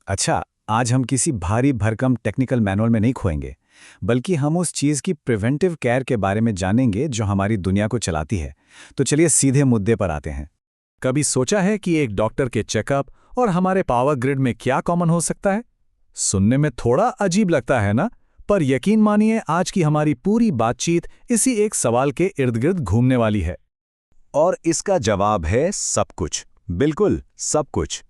अच्छा, आज हम किसी भारी भरकम टेक्निकल मैनुअल में नहीं खोएंगे, बल्कि हम उस चीज़ की प्रिवेंटिव केयर के बारे में जानेंगे जो हमारी दुनिया को चलाती है। तो चलिए सीधे मुद्दे पर आते हैं। कभी सोचा है कि एक डॉक्टर के चेकअप और हमारे पावर ग्रिड में क्या कॉमन हो सकता है? सुनने में थोड़ा अजीब लगता है ना? पर यकीन मानिए आज की हमारी पूरी बातचीत इसी एक सवाल के इर्द गिर्द घूमने वाली है। और इसका जवाब है सब कुछ। बिल्कुल सब कुछ।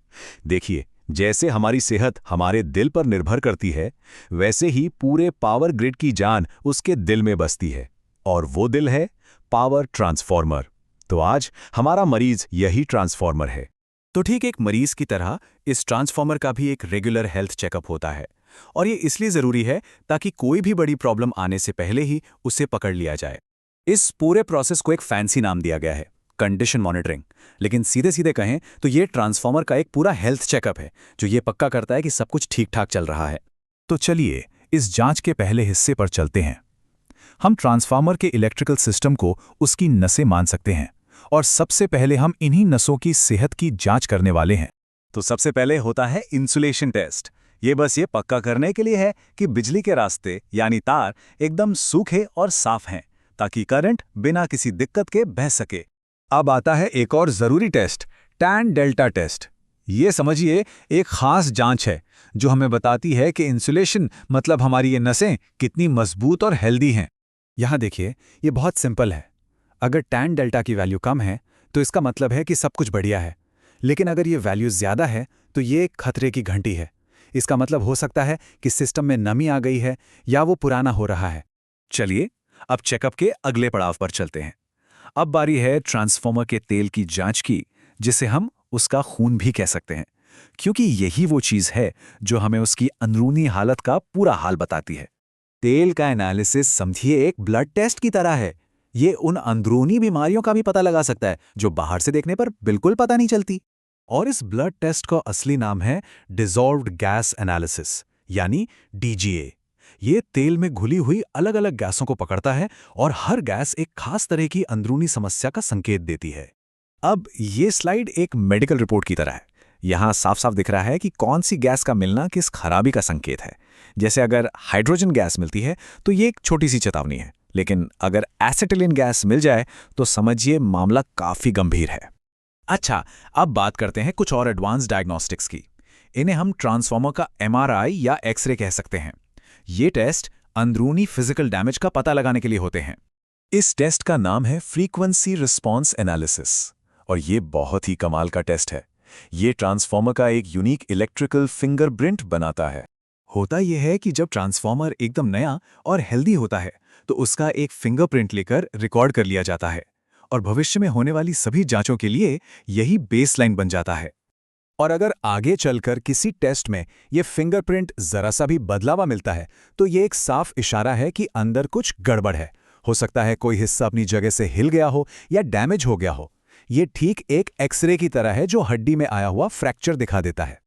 देखिए, जैसे हमारी सेहत हमारे दिल पर निर्भर करती है, वैसे ही पूरे पावर ग्रिड की जान उसके दिल में बसती है। और वो दिल है पावर ट्रांसफॉर्मर। तो आज हमारा मरीज यही ट्रांसफॉर्मर है। तो ठीक एक मरीज की तरह इस ट्रांसफॉर्मर का भी एक रेगुलर हेल्थ चेकअप होता है। और ये इसलिए ज़रूरी है ताकि कोई भी बड़ी प्रॉब्लम आने से पहले ही उसे पकड़ लिया जाए। इस पूरे प्रोसेस को एक फैंसी नाम दिया गया है, कंडीशन मॉनिटरिंग। लेकिन सीधे सीधे कहें तो ये ट्रांसफॉर्मर का एक पूरा हेल्थ चेकअप है जो ये पक्का करता है कि सब कुछ ठीक ठाक चल रहा है। तो चलिए इस जांच के पहले हिस्से पर चलते हैं। हम ट्रांसफार्मर के इलेक्ट्रिकल सिस्टम को उसकी नसें मान सकते हैं, और सबसे पहले हम इन्हीं नसों की सेहत की जांच करने वाले हैं। तो सबसे पहले होता है इंसुलेशन टेस्ट। ये बस ये पक्का करने के लिए है कि बिजली के रास्ते यानी तार एकदम सूखे और साफ हैं, ताकि करंट बिना किसी दिक्कत के बह सके। अब आता है एक और जरूरी टेस्ट, टैन डेल्टा टेस्ट। ये समझिए एक खास जांच है जो हमें बताती है कि इंसुलेशन मतलब हमारी ये नसें कितनी मजबूत और हेल्दी हैं। यहाँ देखिए, ये बहुत सिंपल है। अगर टैन डेल्टा की वैल्यू कम है तो इसका मतलब है कि सब कुछ बढ़िया है। लेकिन अगर ये वैल्यू ज़्यादा है तो ये एक खतरे की घंटी है। इसका मतलब हो सकता है कि सिस्टम में नमी आ गई है या वो पुराना हो रहा है। चलिए अब चेकअप के अगले पड़ाव पर चलते हैं। अब बारी है ट्रांसफॉर्मर के तेल की जांच की, जिसे हम उसका खून भी कह सकते हैं, क्योंकि यही वो चीज़ है जो हमें उसकी अंदरूनी हालत का पूरा हाल बताती है। तेल का एनालिसिस समझिए एक ब्लड टेस्ट की तरह है। ये उन अंदरूनी बीमारियों का भी पता लगा सकता है जो बाहर से देखने पर बिल्कुल पता नहीं चलती। और इस ब्लड टेस्ट का असली नाम है डिसॉल्व्ड गैस एनालिसिस, यानी डीजीए। ये तेल में घुली हुई अलग अलग गैसों को पकड़ता है और हर गैस एक खास तरह की अंदरूनी समस्या का संकेत देती है। अब ये स्लाइड एक मेडिकल रिपोर्ट की तरह है। यहाँ साफ साफ दिख रहा है कि कौन सी गैस का मिलना किस खराबी का संकेत है। जैसे अगर हाइड्रोजन गैस मिलती है तो ये एक छोटी सी चेतावनी है, लेकिन अगर एसिटिलीन गैस मिल जाए तो समझिए मामला काफी गंभीर है। अच्छा, अब बात करते हैं कुछ और एडवांस डायग्नोस्टिक्स की। इन्हें हम ट्रांसफॉर्मर का एमआरआई या एक्सरे कह सकते हैं। ये टेस्ट अंदरूनी फिजिकल डैमेज का पता लगाने के लिए होते हैं। इस टेस्ट का नाम है फ्रीक्वेंसी रिस्पॉन्स एनालिसिस, और ये बहुत ही कमाल का टेस्ट है। ये ट्रांसफॉर्मर का एक यूनिक इलेक्ट्रिकल फिंगरप्रिंट बनाता है। होता यह है कि जब ट्रांसफॉर्मर एकदम नया और हेल्दी होता है तो उसका एक फिंगरप्रिंट लेकर रिकॉर्ड कर लिया जाता है, और भविष्य में होने वाली सभी जांचों के लिए यही बेसलाइन बन जाता है। और अगर आगे चलकर किसी टेस्ट में ये फिंगरप्रिंट जरा सा भी बदलावा मिलता है तो ये एक साफ इशारा है कि अंदर कुछ गड़बड़ है। हो सकता है कोई हिस्सा अपनी जगह से हिल गया हो या डैमेज हो गया हो। ये ठीक एक एक्सरे की तरह है जो हड्डी में आया हुआ फ्रैक्चर दिखा देता है।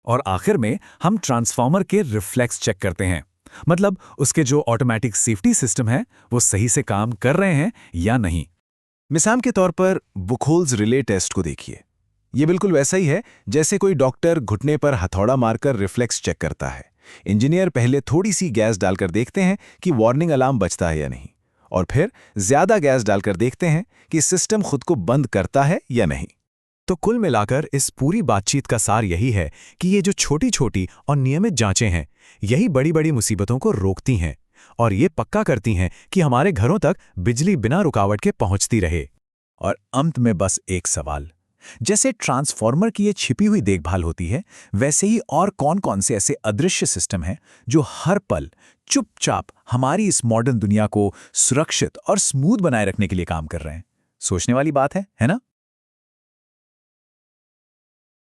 और आखिर में हम ट्रांसफॉर्मर के रिफ्लेक्स चेक करते हैं, मतलब उसके जो ऑटोमेटिक सेफ्टी सिस्टम है वो सही से काम कर रहे हैं या नहीं। मिसाल के तौर पर बुखोल्स रिले टेस्ट को देखिए। ये बिल्कुल वैसा ही है जैसे कोई डॉक्टर घुटने पर हथौड़ा मारकर रिफ्लेक्स चेक करता है। इंजीनियर पहले थोड़ी सी गैस डालकर देखते हैं कि वार्निंग अलार्म बजता है या नहीं, और फिर ज्यादा गैस डालकर देखते हैं कि सिस्टम खुद को बंद करता है या नहीं। तो कुल मिलाकर इस पूरी बातचीत का सार यही है कि ये जो छोटी छोटी और नियमित जांचें हैं, यही बड़ी बड़ी मुसीबतों को रोकती हैं और ये पक्का करती हैं कि हमारे घरों तक बिजली बिना रुकावट के पहुंचती रहे। और अंत में बस एक सवाल, जैसे ट्रांसफॉर्मर की ये छिपी हुई देखभाल होती है, वैसे ही और कौन-कौन से ऐसे अदृश्य सिस्टम हैं जो हर पल चुपचाप हमारी इस मॉडर्न दुनिया को सुरक्षित और स्मूथ बनाए रखने के लिए काम कर रहे हैं। सोचने वाली बात है ना?